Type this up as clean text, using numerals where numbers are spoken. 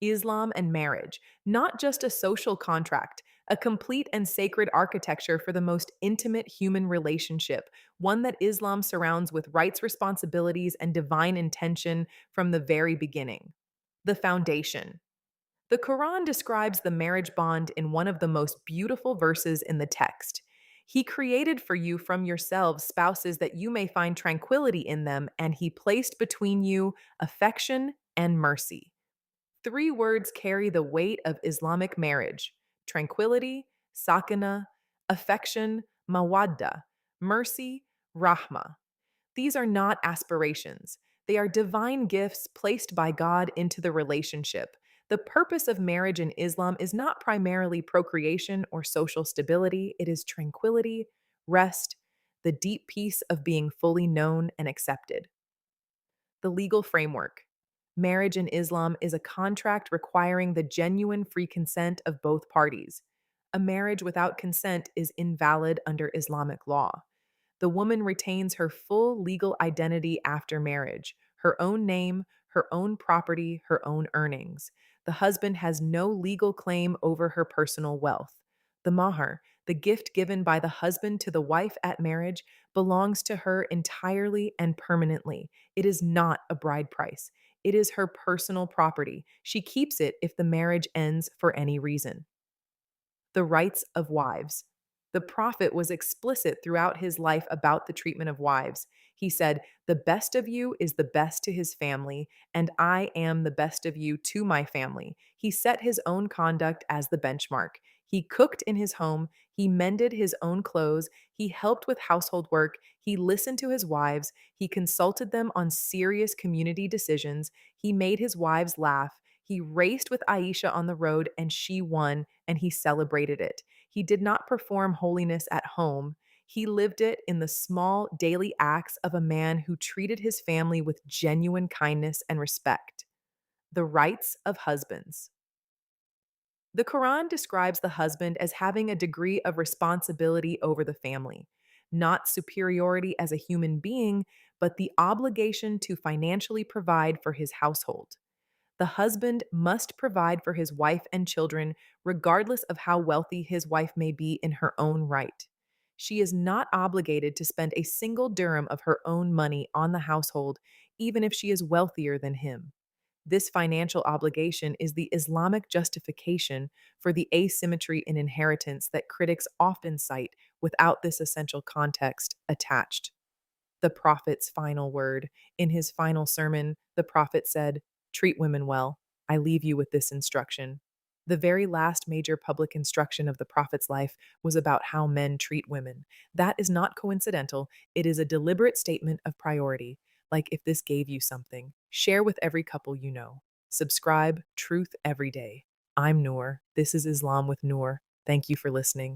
Islam and marriage, not just a social contract, a complete and sacred architecture for the most intimate human relationship, one that Islam surrounds with rights, responsibilities, and divine intention from the very beginning. The foundation. The Quran describes the marriage bond in one of the most beautiful verses in the text. He created for you from yourselves spouses that you may find tranquility in them, and he placed between you affection and mercy. Three words carry the weight of Islamic marriage: tranquility, sakina; affection, mawadda; mercy, rahma. These are not aspirations. They are divine gifts placed by God into the relationship. The purpose of marriage in Islam is not primarily procreation or social stability, it is tranquility, rest, the deep peace of being fully known and accepted. The legal framework. Marriage in Islam is a contract requiring the genuine free consent of both parties. A marriage without consent is invalid under Islamic law. The woman retains her full legal identity after marriage: her own name, her own property, her own earnings. The husband has no legal claim over her personal wealth. The mahar, the gift given by the husband to the wife at marriage, belongs to her entirely and permanently. It is not a bride price. It is her personal property. She keeps it if the marriage ends for any reason. The rights of wives. The prophet was explicit throughout his life about the treatment of wives. He said, "The best of you is the best to his family, and I am the best of you to my family." He set his own conduct as the benchmark. He cooked in his home, he mended his own clothes, he helped with household work, he listened to his wives, he consulted them on serious community decisions, he made his wives laugh, he raced with Aisha on the road and she won, and he celebrated it. He did not perform holiness at home. He lived it in the small daily acts of a man who treated his family with genuine kindness and respect. The rights of husbands. The Quran describes the husband as having a degree of responsibility over the family, not superiority as a human being, but the obligation to financially provide for his household. The husband must provide for his wife and children, regardless of how wealthy his wife may be in her own right. She is not obligated to spend a single dirham of her own money on the household, even if she is wealthier than him. This financial obligation is the Islamic justification for the asymmetry in inheritance that critics often cite without this essential context attached. The prophet's final word. In his final sermon, the prophet said, "Treat women well. I leave you with this instruction." The very last major public instruction of the prophet's life was about how men treat women. That is not coincidental. It is a deliberate statement of priority. Like, if this gave you something, share with every couple you know. Subscribe, truth every day. I'm Noor. This is Islam with Noor. Thank you for listening.